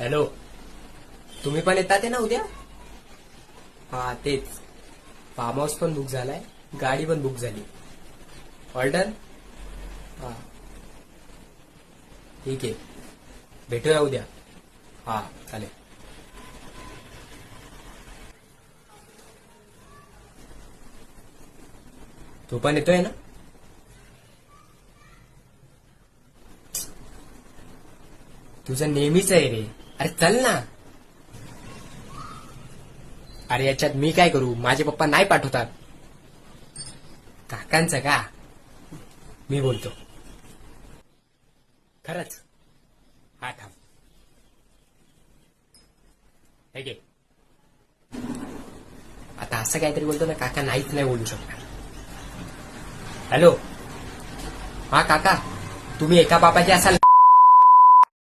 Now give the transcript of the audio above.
Hello, तुम्ही पण येतात ना उद्या? हा तेच, फार्म हाऊस पण बुक झालाय, गाडी पण बुक झाली. ऑर्डर? हा ठीक आहे, भेटूया उद्या. हा चालेल. तू पण येतोय ना? तुझं नेहमीच आहे रे. अरे चल ना. अरे याच्यात मी काय करू, माझे पप्पा नाही पाठवतात. काकांचं का? मी बोलतो. खरंच? हा थांब. हे घे. आता असं काहीतरी बोलतो ना, काका नाहीच नाही बोलू शकणार. हॅलो. हा काका, तुम्ही एका बापाचे असाल.